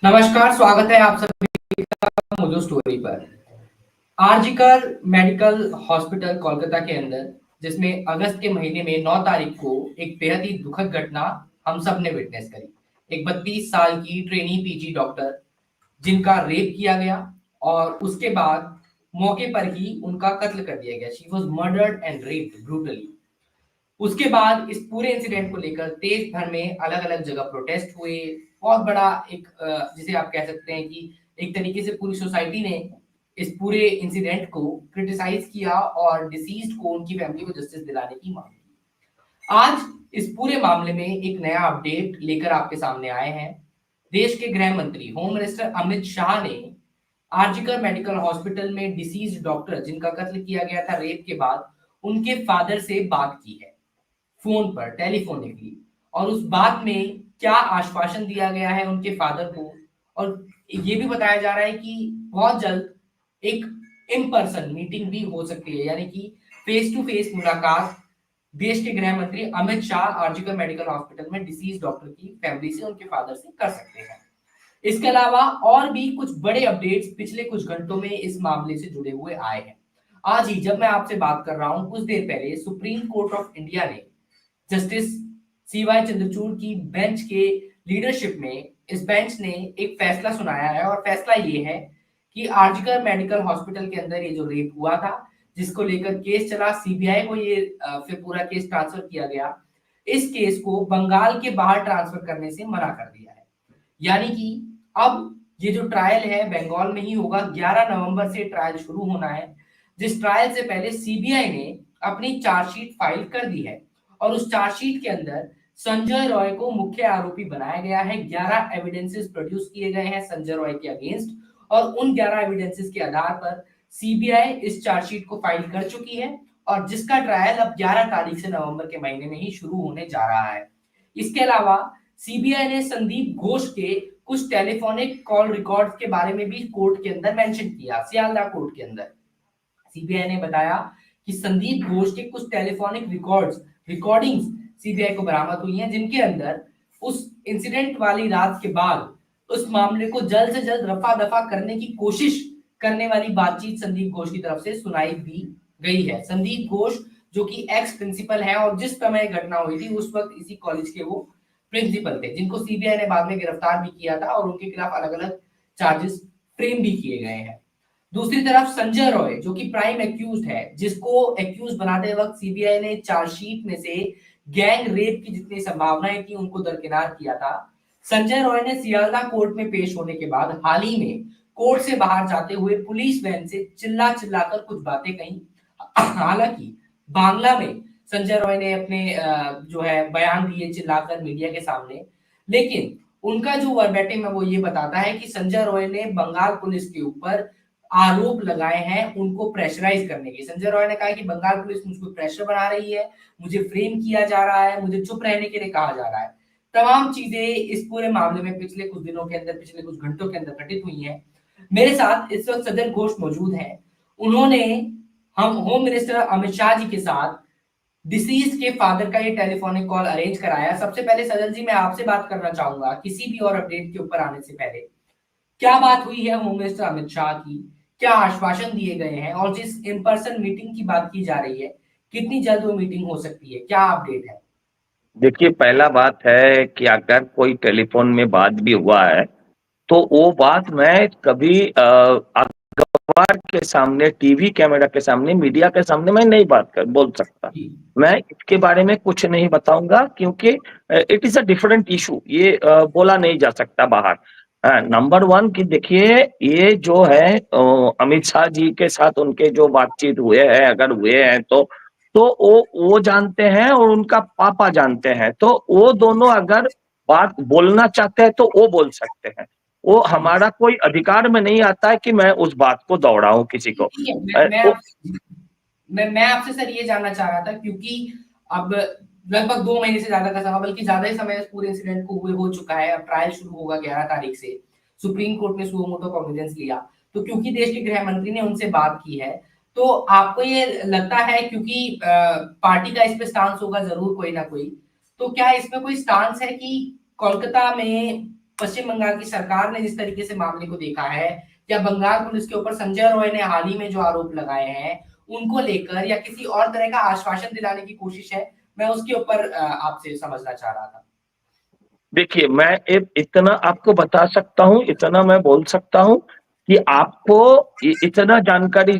नमस्कार, स्वागत है आप सभी का मोजो स्टोरी पर। आरजीकर मेडिकल हॉस्पिटल कोलकाता के अंदर, जिसमें अगस्त के महीने में 9 तारीख को एक बेहद ही दुखद घटना हम सब ने विटनेस करी। एक 32 साल की ट्रेनी पीजी डॉक्टर जिनका रेप किया गया और उसके बाद मौके पर ही उनका कत्ल कर दिया गया। She was murdered and raped brutally. उसके बाद इस पूरे इंसिडेंट को लेकर देश भर में अलग-अलग जगह प्रोटेस्ट हुए। बहुत बड़ा एक जिसे आप कह सकते हैं कि एक तरीके से पूरी सोसाइटी ने इस पूरे इंसिडेंट को क्रिटिसाइज किया और डिसीज्ड को, उनकी फैमिली को जस्टिस दिलाने की मांग की। आज इस पूरे मामले में एक नया अपडेट लेकर आपके सामने आए हैं। देश के गृह मंत्री होम मिनिस्टर अमित शाह ने आरजीकर मेडिकल हॉस्पिटल में डिसीज्ड डॉक्टर जिनका कत्ल किया गया था रेप के बाद, उनके फादर से बात की है फोन पर, टेलीफोनिकली। और उस बात में क्या आश्वासन दिया गया है उनके फादर को, और ये भी बताया जा रहा है कि बहुत जल्द एक इन पर्सन मीटिंग भी हो सकती है, यानी कि फेस टू फेस मुलाकात देश के गृह मंत्री अमित शाह आरजीकर मेडिकल हॉस्पिटल में डिसीज डॉक्टर की फैमिली से, उनके फादर से कर सकते हैं। इसके अलावा और भी कुछ बड़े अपडेट्स पिछले कुछ घंटों में इस मामले से जुड़े हुए आए हैं। आज ही जब मैं आपसे बात कर रहा हूं, कुछ देर पहले सुप्रीम कोर्ट ऑफ इंडिया ने जस्टिस सीवाई चंद्रचूड़ की बेंच के लीडरशिप में इस बेंच ने एक फैसला सुनाया है, और फैसला ये है कि आरजीकर मेडिकल हॉस्पिटल के अंदर ये जो रेप हुआ था, जिसको लेकर केस चला, सीबीआई को ये फिर पूरा केस ट्रांसफर किया गया। इस केस को बंगाल के बाहर ट्रांसफर करने से मना कर दिया है। यानी कि अब ये जो ट्रायल है बंगाल में ही होगा। 11 नवंबर से ट्रायल शुरू होना है, जिस ट्रायल से पहले सीबीआई ने अपनी चार्जशीट फाइल कर दी है, और उस चार्जशीट के अंदर संजय रॉय को मुख्य आरोपी बनाया गया है। 11 एविडेंसेस प्रोड्यूस किए गए हैं संजय रॉय के अगेंस्ट, और उन 11 एविडेंसेस के आधार पर सीबीआई इस चार्जशीट को फाइल कर चुकी है, और जिसका ट्रायल अब 11 तारीख से नवंबर के महीने में ही शुरू होने जा रहा है। इसके अलावा सीबीआई ने संदीप घोष के कुछ टेलीफोनिक कॉल रिकॉर्ड्स के बारे में भी कोर्ट के अंदर मेंशन किया। सियालदह कोर्ट के अंदर सीबीआई ने बताया कि संदीप घोष के कुछ टेलीफोनिक रिकॉर्डिंग्स सीबीआई को बरामद हुई हैं, जिनके अंदर उस इंसिडेंट वाली रात के बाद उस मामले को जल्द से जल्द रफा दफा करने की कोशिश करने वाली बातचीत संदीप घोष की तरफ से सुनाई भी गई है। संदीप घोष जो कि एक्स प्रिंसिपल है, और जिस समय घटना हुई थी उस वक्त इसी कॉलेज के वो प्रिंसिपल थे, जिनको सीबीआई ने बाद में गिरफ्तार भी किया था और उनके खिलाफ अलग अलग चार्जेस फ्रेम भी किए गए हैं। दूसरी तरफ संजय रॉय जो कि प्राइम एक्यूज्ड है, जिसको एक्यूज बनाते वक्त सीबीआई ने चार्जशीट में से गैंग रेप की जितनी संभावनाएं थी उनको दरकिनार किया था। संजय रॉय ने सियालदह कोर्ट में पेश होने के बाद हाल ही में कोर्ट से बाहर जाते हुए पुलिस वैन से चिल्ला चिल्लाकर कुछ बातें कही। हालांकि बांग्ला में संजय रॉय ने अपने जो है बयान दिए चिल्लाकर मीडिया के सामने, लेकिन उनका जो वर्बेटिम है वो ये बताता है कि संजय रॉय ने बंगाल पुलिस के ऊपर आरोप लगाए हैं उनको प्रेशराइज करने के। संजय रॉय ने कहा कि बंगाल पुलिस मुझको प्रेशर बना रही है, मुझे फ्रेम किया जा रहा है, मुझे चुप रहने के लिए कहा जा रहा है। तमाम चीजें इस पूरे मामले में पिछले कुछ दिनों के अंदर, पिछले कुछ घंटों के अंदर घटित हुई हैं। मेरे साथ इस वक्त सदर घोष मौजूद हैं। उन्होंने हम होम मिनिस्टर अमित शाह जी के साथ डिसीज के फादर का ये टेलीफोनिक कॉल अरेंज कराया। सबसे पहले सदर जी मैं आपसे बात करना चाहूंगा किसी भी और अपडेट के ऊपर आने से पहले, क्या बात हुई है होम मिनिस्टर अमित शाह की, क्या आश्वासन दिए गए हैं, और जिस इन पर्सन मीटिंग की बात की जा रही है कितनी जल्द वो मीटिंग हो सकती है, क्या अपडेट है? देखिए, पहला बात है कि अगर कोई टेलीफोन में बात भी हुआ है तो वो बात मैं कभी अखबार के सामने, टीवी कैमरा के सामने, मीडिया के सामने मैं नहीं बोल सकता। जी मैं इसके बारे में कुछ नहीं बताऊंगा क्योंकि it is a different issue. ये बोला नहीं जा सकता बाहर। नंबर वन कि देखिए, ये जो है अमित शाह जी के साथ उनके जो बातचीत हुए हैं, अगर हुए हैं तो वो जानते हैं और उनका पापा जानते हैं। तो वो दोनों अगर बात बोलना चाहते हैं तो वो बोल सकते हैं। वो जी हमारा कोई अधिकार में नहीं आता है कि मैं उस बात को दौड़ाऊं किसी को। ठीक है। अ, मैं वो- मैं आपसे सर ये जानना चाह रहा था, क्योंकि अब लगभग 2 महीने से ज्यादा का समय, बल्कि ज्यादा ही समय इस पूरे इंसिडेंट को हुए हो चुका है। अब ट्रायल शुरू होगा 11 तारीख से। सुप्रीम कोर्ट ने सुओ मोटो कॉग्निजेंस लिया, तो क्योंकि देश के गृह मंत्री ने उनसे बात की है, तो आपको ये लगता है, क्योंकि पार्टी का इस पे स्टांस होगा जरूर कोई ना कोई, तो क्या इसमें कोई स्टांस है कि कोलकाता में पश्चिम बंगाल की सरकार ने जिस तरीके से मामले को देखा है, या बंगाल पुलिस के ऊपर संजय रॉय ने हाल ही में जो आरोप लगाए हैं उनको लेकर, या किसी और तरह का आश्वासन दिलाने की कोशिश है, मैं उसके ऊपर आपसे समझना चाह रहा था। देखिए, मैं इतना आपको बता सकता हूँ, इतना मैं बोल सकता हूँ कि आपको इतना जानकारी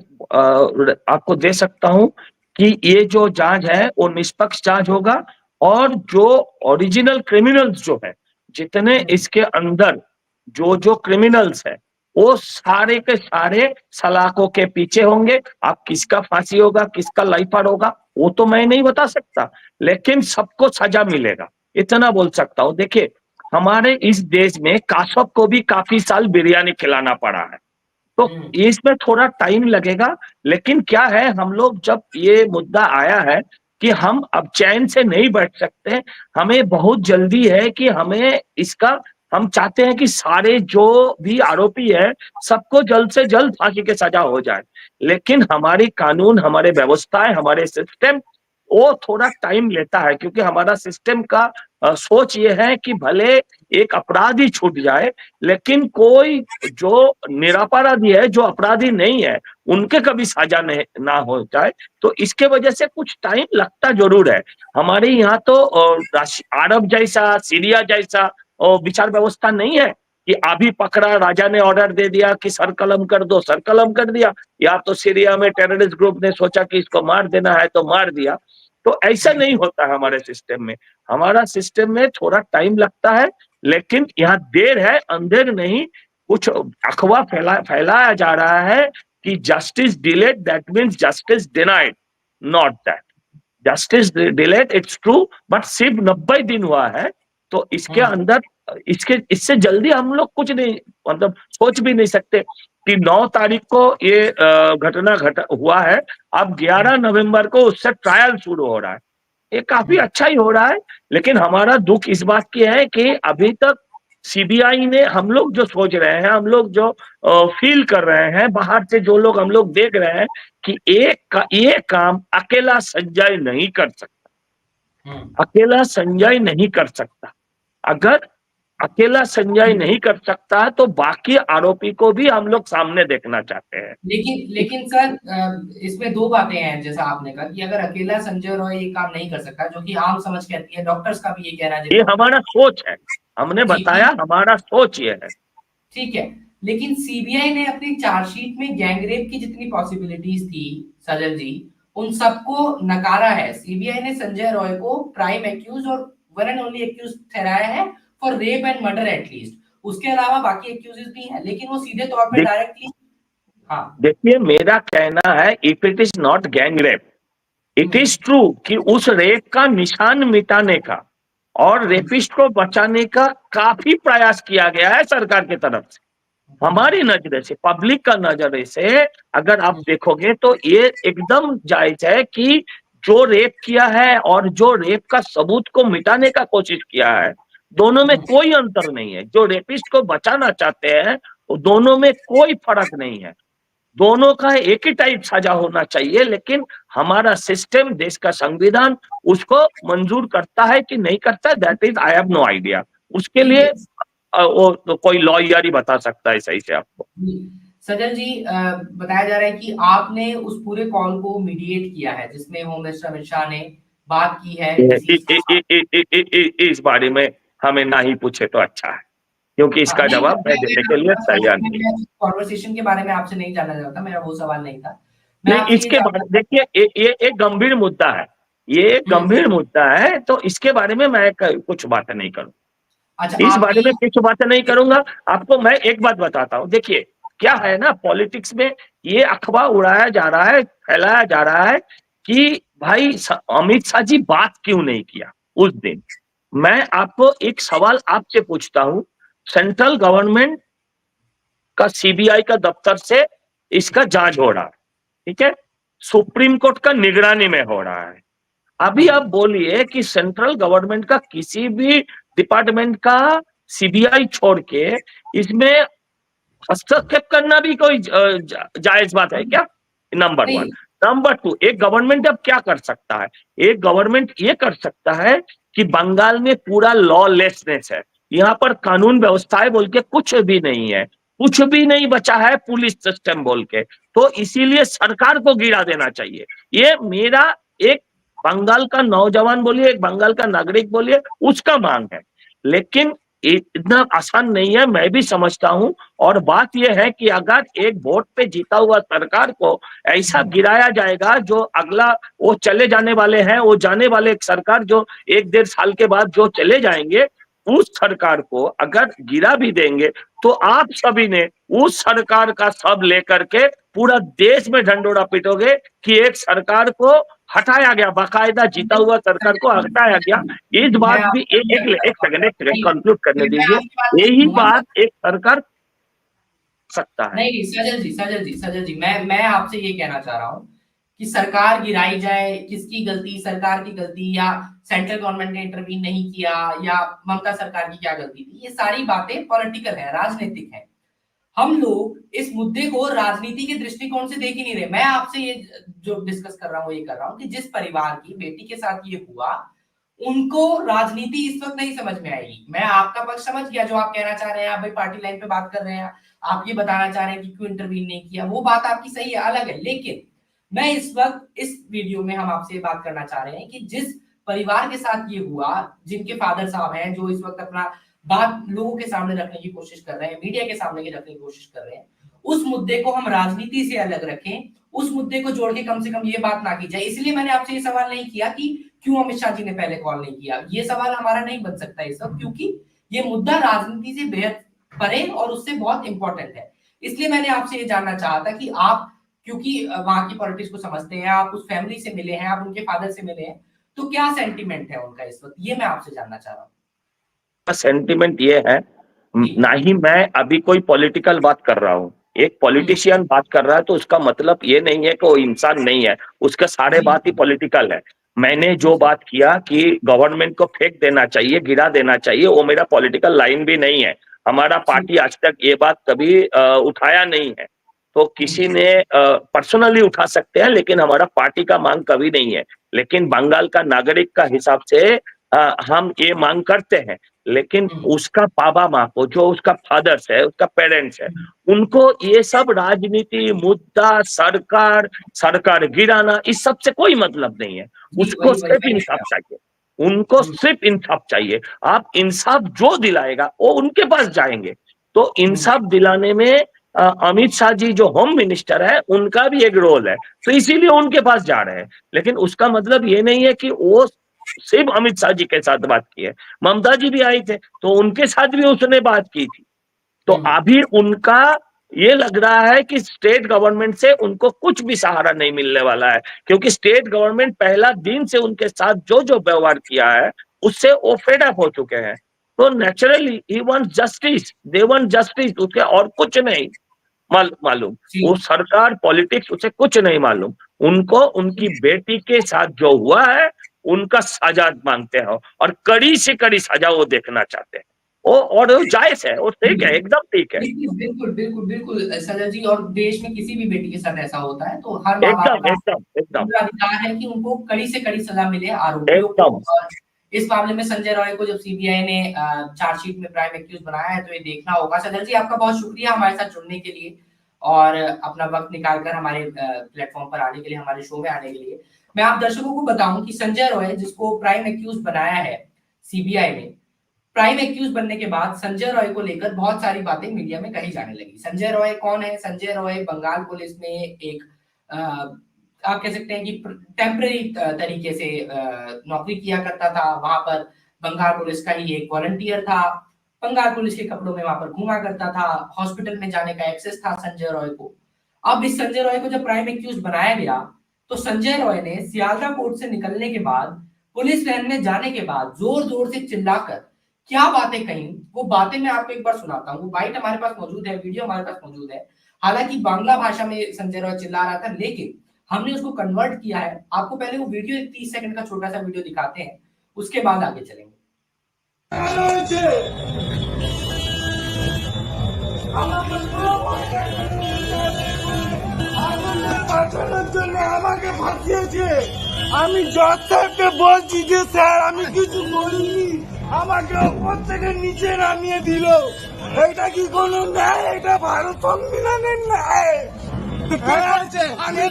आपको दे सकता हूँ कि ये जो जांच है वो निष्पक्ष जांच होगा, और जो ओरिजिनल क्रिमिनल्स जो है, जितने इसके अंदर जो जो क्रिमिनल्स है, वो सारे के सारे सलाखों के पीछे होंगे। अब किसका फांसी होगा, किसका लाइफर होगा, वो तो मैं नहीं बता सकता, लेकिन सबको सजा मिलेगा, इतना बोल सकता हूँ। देखिए, हमारे इस देश में कासब को भी काफी साल बिरयानी खिलाना पड़ा है, तो इसमें थोड़ा टाइम लगेगा। लेकिन क्या है, हम लोग जब ये मुद्दा आया है कि हम अब चैन से नहीं बैठ सकते, हमें बहुत जल्दी है कि हमें इसका, हम चाहते हैं कि सारे जो भी आरोपी है सबको जल्द से जल्द फांसी की सजा हो जाए। लेकिन हमारी कानून, हमारे व्यवस्थाएं, हमारे सिस्टम, वो थोड़ा टाइम लेता है, क्योंकि हमारा सिस्टम का सोच ये है कि भले एक अपराधी छूट जाए, लेकिन कोई जो निरपराधी है, जो अपराधी नहीं है, उनके कभी सजा ना हो जाए। तो इसके वजह से कुछ टाइम लगता जरूर है। हमारे यहाँ तो अरब जैसा, सीरिया जैसा विचार व्यवस्था नहीं है कि अभी पकड़ा, राजा ने ऑर्डर दे दिया कि सर कलम कर दो, सर कलम कर दिया, या तो सीरिया में टेररिस्ट ग्रुप ने सोचा कि इसको मार देना है तो मार दिया। तो ऐसा नहीं होता है हमारे सिस्टम में। हमारा सिस्टम में थोड़ा टाइम लगता है, लेकिन यहाँ देर है अंधेर नहीं। कुछ अफवाह फैलाया जा रहा है कि justice delayed, that means justice denied, not that justice delayed, it's true, but सिर्फ 90 दिन हुआ है। तो इसके अंदर, इससे जल्दी हम लोग कुछ नहीं, मतलब सोच भी नहीं सकते कि 9 तारीख को ये घटना हुआ है, अब 11 नवंबर को उससे ट्रायल शुरू हो रहा है। ये काफी अच्छा ही हो रहा है। लेकिन हमारा दुख इस बात की है कि अभी तक सीबीआई ने, हम लोग जो सोच रहे हैं, हम लोग जो फील कर रहे हैं, बाहर से जो लोग हम लोग देख रहे हैं कि ये काम अकेला संजय नहीं कर सकता, अकेला संजय नहीं कर सकता। अगर अकेला संजय नहीं कर सकता तो बाकी आरोपी को भी हम लोग सामने देखना चाहते हैं। लेकिन लेकिन सर, इसमें दो बातें हैं, जैसा आपने कहा कि अगर अकेला संजय रॉय ये काम नहीं कर सकता, जो कि आम समझ कहती है, डॉक्टर्स का भी ये कहना है, ये हमारा सोच है, हमने बताया हमारा सोच ये है। ठीक है। लेकिन सीबीआई ने अपनी चार्जशीट में गैंगरेप की जितनी पॉसिबिलिटीज थी सजल जी, उन सबको नकारा है। सीबीआई ने संजय रॉय को प्राइम एक्यूज और वन एंड ओनली एक्यूज ठहराया है for rape and murder at least. उसके अलावा बाकी एक्यूजेस भी हैं, लेकिन वो सीधे तौर पे डायरेक्टली, हाँ देखिए, मेरा कहना है, if it is not gang rape, it is true कि उस रेप का निशान मिटाने का और रेपिस्ट को बचाने का काफी प्रयास किया गया है सरकार की तरफ से। हमारी नजर से, पब्लिक का नजर से अगर आप देखोगे तो ये एकदम जायज है कि जो रेप किया है और जो रेप का सबूत को मिटाने का कोशिश किया है, दोनों में कोई अंतर नहीं है। जो रेपिस्ट को बचाना चाहते हैं, दोनों में कोई फर्क नहीं है। दोनों का एक ही टाइप सजा होना चाहिए। लेकिन हमारा सिस्टम, देश का संविधान उसको मंजूर करता है कि नहीं करता, that is I have no idea. उसके ठीक लिए है। वो तो कोई लॉयर ही बता सकता है सही से आपको। सजल जी, बताया जा रहा है कि आपने उस पूरे कॉल को मीडिएट किया है, जिसमें होम मिनिस्टर अमित शाह ने बात की है किसी, इस बारे में हमें ना ही पूछे तो अच्छा है, क्योंकि इसका नहीं, जवाब मैं देने के लिए तैयार नहीं। कॉन्वर्सेशन के बारे में आपसे नहीं जानना चाहता, मेरा वो सवाल नहीं था। मैं नहीं, आपसे ये इसके बारे, जानना, देखिए, ये एक गंभीर मुद्दा है, ये एक गंभीर मुद्दा है, तो इसके बारे में मैं कुछ बातें नहीं करूंगा। अच्छा इस बारे आपकी, में कुछ बातें नहीं करूंगा। आपको मैं एक बात बताता हूँ। देखिए, क्या है ना, पॉलिटिक्स में ये अफवाह उड़ाया जा रहा है, फैलाया जा रहा है कि भाई अमित शाह जी बात क्यों नहीं किया उस दिन। मैं आपको एक सवाल आपसे पूछता हूँ, सेंट्रल गवर्नमेंट का, सीबीआई का दफ्तर से इसका जांच हो रहा है, ठीक है, सुप्रीम कोर्ट का निगरानी में हो रहा है। अभी आप बोलिए कि सेंट्रल गवर्नमेंट का किसी भी डिपार्टमेंट का सीबीआई छोड़ के इसमें हस्तक्षेप करना भी कोई जायज बात है क्या? Number one. नहीं, नंबर टू, एक गवर्नमेंट अब क्या कर सकता है? एक गवर्नमेंट ये कर सकता है कि बंगाल में पूरा लॉलेसनेस है, यहाँ पर कानून व्यवस्थाएं बोल के कुछ भी नहीं है, कुछ भी नहीं बचा है पुलिस सिस्टम बोल के। तो इसीलिए सरकार को गिरा देना चाहिए। ये मेरा एक बंगाल का नौजवान बोलिए, एक बंगाल का नागरिक बोलिए, उसका मांग है। लेकिन इतना आसान नहीं है, मैं भी समझता हूं। और बात यह है कि अगर एक वोट पे जीता हुआ सरकार को ऐसा गिराया जाएगा, जो अगला वो चले जाने वाले हैं, वो जाने वाले एक सरकार जो 1-1.5 साल के बाद जो चले जाएंगे, उस सरकार को अगर गिरा भी देंगे तो आप सभी ने उस सरकार का सब लेकर के पूरा देश में ढंडोरा पीटोगे कि एक सरकार को हटाया गया, बाकायदा जीता हुआ सरकार को हटाया गया। इस मैं बात भी आपको क्लियर करना एक सेकंड चाहूंगा। नहीं, कंक्लूड करने मैं दीजिए। आपकी बात यही सुनूंगा। बात एक सरकार सकता है। नहीं, सजल जी, मैं आपसे ये कहना चाह रहा हूँ कि सरकार गिराई जाए, किसकी गलती, सरकार की गलती या सेंट्रल गवर्नमेंट ने इंटरवीन नहीं किया या ममता सरकार की क्या गलती थी, ये सारी बातें पॉलिटिकल है, राजनीतिक है। हम लोग इस मुद्दे को राजनीति के दृष्टिकोण से देख ही नहीं रहे। मैं आपसे ये जो डिस्कस कर रहा हूँ, ये कर रहा हूँ कि जिस परिवार की बेटी के साथ ये हुआ, उनको राजनीति इस वक्त नहीं समझ में आएगी। मैं आपका पक्ष समझ गया, जो आप कहना चाह रहे हैं, आप भाई पार्टी लाइन पे बात कर रहे हैं, आप ये बताना चाह रहे हैं कि क्यों इंटरवीन नहीं किया, वो बात आपकी सही है, अलग है। लेकिन मैं इस वक्त इस वीडियो में हम आपसे बात करना चाह रहे हैं कि जिस परिवार के साथ ये हुआ, जिनके फादर साहब हैं, जो इस वक्त अपना बात लोगों के सामने रखने की कोशिश कर रहे हैं, मीडिया के सामने रखने की कोशिश कर रहे हैं, उस मुद्दे को हम राजनीति से अलग रखें, उस मुद्दे को जोड़ के कम से कम ये बात ना की जाए। इसलिए मैंने आपसे ये सवाल नहीं किया कि क्यों अमित शाह जी ने पहले कॉल नहीं किया। ये सवाल हमारा नहीं बन सकता इस वक्त, क्योंकि ये मुद्दा राजनीति से बेहद परे और उससे बहुत इंपॉर्टेंट है। इसलिए मैंने आपसे ये जानना चाहा था कि आप, क्योंकि वहां की पॉलिटिक्स को समझते हैं, आप उस फैमिली से मिले हैं, आप उनके फादर से मिले हैं, तो क्या सेंटिमेंट है उनका इस वक्त, ये मैं आपसे जानना चाह रहा हूँ। सेंटिमेंट ये है, ना ही मैं अभी कोई पॉलिटिकल बात कर रहा हूँ। एक पॉलिटिशियन बात कर रहा है तो उसका मतलब ये नहीं है कि वो इंसान नहीं है, उसका सारे बात ही पॉलिटिकल है। मैंने जो बात किया कि गवर्नमेंट को फेंक देना चाहिए, गिरा देना चाहिए, वो मेरा पॉलिटिकल लाइन भी नहीं है। हमारा पार्टी आज तक ये बात कभी उठाया नहीं है। तो किसी ने पर्सनली उठा सकते हैं, लेकिन हमारा पार्टी का मांग कभी नहीं है। लेकिन बंगाल का नागरिक का हिसाब से हम ये मांग करते हैं। लेकिन उसका पापा माँ को, जो उसका फादर्स है, उसका पेरेंट्स है, उनको ये सब राजनीति मुद्दा, सरकार गिराना, इस सब से कोई मतलब नहीं है। उसको सिर्फ इंसाफ चाहिए, उनको सिर्फ इंसाफ चाहिए। आप इंसाफ जो दिलाएगा वो उनके पास जाएंगे। तो इंसाफ दिलाने में अमित शाह जी जो होम मिनिस्टर है, उनका भी एक रोल है, तो इसीलिए उनके पास जा रहे हैं। लेकिन उसका मतलब ये नहीं है कि वो सिर्फ अमित शाह जी के साथ बात की है। ममता जी भी आई थे तो उनके साथ भी उसने बात की थी। तो अभी उनका ये लग रहा है कि स्टेट गवर्नमेंट से उनको कुछ भी सहारा नहीं मिलने वाला है, क्योंकि स्टेट गवर्नमेंट पहला दिन से उनके साथ जो जो व्यवहार किया है, उससे वो फेड अप हो चुके हैं। तो naturally he want justice, they want justice, उसके और कुछ नहीं मालूम। वो सरकार पॉलिटिक्स, उसे कुछ नहीं मालूम। उनको उनकी बेटी के साथ जो हुआ है, उनका सजा मांगते हो और कड़ी से कड़ी सजा वो देखना चाहते हैं। और जायज है, वो ठीक है, एकदम ठीक है। बिल्कुल सजल जी, और देश में किसी भी बेटी के साथ ऐसा होता है तो हर माँ बाप का पूरा अधिकार है कि उनको कड़ी से कड़ी सजा मिले आरोपियों को। और इस मामले में संजय रॉय को जब सीबीआई ने चार्जशीट में प्राइम एक्यूज बनाया है, तो ये देखना होगा। सजल जी, आपका बहुत शुक्रिया हमारे साथ जुड़ने के लिए और अपना वक्त निकालकर हमारे प्लेटफॉर्म पर आने के लिए, हमारे शो में आने के लिए। मैं आप दर्शकों को बताऊं कि संजय रॉय, जिसको प्राइम एक्यूज बनाया है सीबीआई ने, प्राइम एक्यूज बनने के बाद संजय रॉय को लेकर बहुत सारी बातें मीडिया में कही जाने लगी। संजय रॉय कौन है? संजय रॉय बंगाल पुलिस में एक आप कह सकते हैं कि टेम्परेरी तरीके से नौकरी किया करता था। वहां पर बंगाल पुलिस का ही एक वॉलंटियर था, बंगाल पुलिस के कपड़ों में वहां पर घूमा करता था, हॉस्पिटल में जाने का एक्सेस था संजय रॉय को। अब इस संजय रॉय को जब प्राइम एक्यूज बनाया गया, तो संजय रॉय ने सियालदा कोर्ट से निकलने के बाद, पुलिस वैन में जाने के बाद जोर जोर से चिल्लाकर क्या बातें कही, वो बातें मैं आपको एक बार सुनाता हूँ। वो बाइट हमारे पास मौजूद है, वीडियो हमारे पास मौजूद है। हालांकि बांग्ला भाषा में संजय रॉय चिल्ला रहा था, लेकिन हमने उसको कन्वर्ट किया है। आपको पहले वो वीडियो, 30 सेकंड का छोटा सा वीडियो दिखाते हैं, उसके बाद आगे चलेंगे। আমাকে ফাঁসিয়েছে। আমি জজ সাহেবকে বলছি যে স্যার আমি কিছু করিনি, আমাকে উপর থেকে নিচে নামিয়ে দিল। এটা কি কোনো ন্যায়? এটা ভারত সংবিধানের ন্যায়? আমি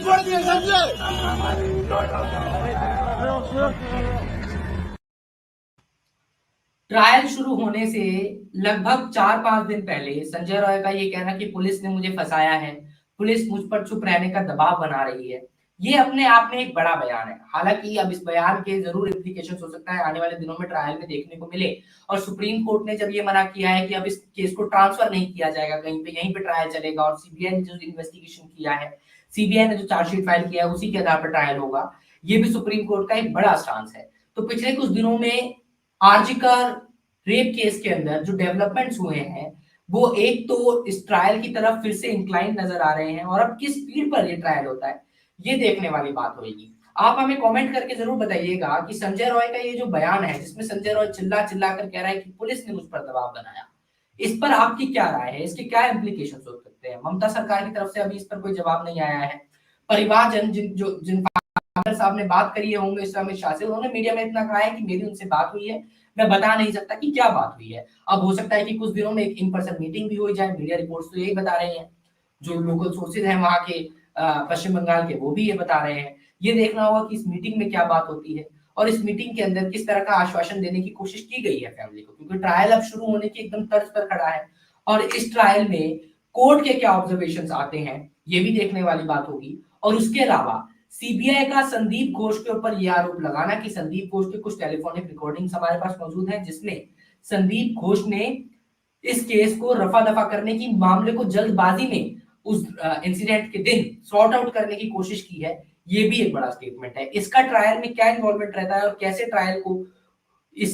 ट्रायल शुरू होने से लगभग 4-5 दिन पहले संजय रॉय का ये कहना कि पुलिस ने मुझे फंसाया है, पुलिस मुझ पर चुप रहने का दबाव बना रही है, ये अपने आप में एक बड़ा बयान है। हालांकि अब इस बयान के जरूर इम्प्लीकेशंस हो सकता है आने वाले दिनों में ट्रायल में देखने को मिले। और सुप्रीम कोर्ट ने जब ये मना किया है कि अब इस केस को ट्रांसफर नहीं किया जाएगा कहीं पे, यहीं पे ट्रायल चलेगा, और सीबीआई ने जो इन्वेस्टिगेशन किया है, सीबीआई ने जो चार्जशीट फाइल किया है, उसी के आधार पर ट्रायल होगा, ये भी सुप्रीम कोर्ट का एक बड़ा स्टांस है। तो पिछले कुछ दिनों में आरजीकर रेप केस के अंदर जो डेवलपमेंट्स हुए हैं, वो एक तो इस ट्रायल की तरफ फिर से इंक्लाइन नजर आ रहे हैं, और अब किस स्पीड पर ये ट्रायल होता है, ये देखने वाली बात होगी। आप हमें कमेंट करके जरूर बताइएगा कि संजय रॉय का ये जो बयान है, जिसमें संजय रॉय चिल्ला चिल्ला कर कह रहा है कि पुलिस ने मुझ पर दबाव बनाया, इस पर आपकी क्या राय है? इसके क्या इम्प्लीकेशंस हो सकते हैं? ममता सरकार की तरफ से अभी इस पर कोई जवाब नहीं आया है। परिवारजन जिन साहब ने बात करी है होम मिनिस्टर अमित शाह से, उन्होंने मीडिया में इतना कहा है कि मेरी उनसे बात हुई है, मैं बता नहीं सकता कि क्या बात हुई है। अब हो सकता है कि कुछ दिनों में एक इन पर्सन मीटिंग भी हो जाए, मीडिया रिपोर्ट्स तो यही बता रहे हैं, जो लोकल सोर्सेज हैं वहां के पश्चिम बंगाल के, वो भी ये बता रहे हैं। ये देखना होगा कि इस मीटिंग में क्या बात होती है, और इस मीटिंग के अंदर किस तरह का आश्वासन देने की कोशिश की गई है फैमिली को, क्योंकि ट्रायल अब शुरू होने की एकदम तर्ज पर खड़ा है, और इस ट्रायल में कोर्ट के क्या ऑब्जर्वेशंस आते हैं, ये भी देखने वाली बात होगी। और उसके अलावा सीबीआई का संदीप घोष के ऊपर यह आरोप लगाना कि संदीप घोष के कुछ टेलीफोनिक रिकॉर्डिंग्स हमारे पास मौजूद हैं, जिसमें संदीप घोष ने इस केस को रफा दफा करने की, मामले को जल्दबाजी में उस इंसिडेंट के दिन सॉर्ट आउट करने की कोशिश की है, ये भी एक बड़ा स्टेटमेंट है। इसका ट्रायल में क्या इन्वॉल्वमेंट रहता है, और कैसे ट्रायल को इस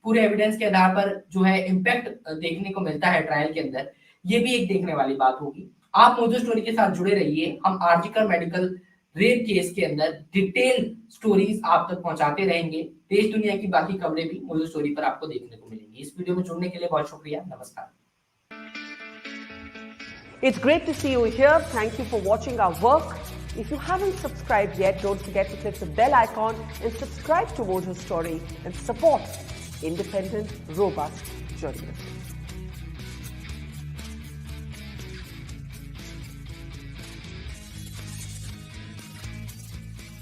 पूरे एविडेंस के आधार पर जो है इम्पैक्ट देखने को मिलता है ट्रायल के अंदर, ये भी एक देखने वाली बात होगी। आप मोजो स्टोरी के साथ जुड़े रहिए, हम आरजीकर मेडिकल रेप केस के अंदर डिटेल स्टोरीज आप तक पहुंचाते रहेंगे। देश दुनिया की बाकी खबरें भी मोजो स्टोरी पर आपको देखने को मिलेंगी। इस वीडियो में जुड़ने के लिए बहुत शुक्रिया, नमस्कार। It's great to see you here. Thank you for watching our work. If you haven't subscribed yet, don't forget to click the bell icon and subscribe to Mojo Story and support independent, robust journalism.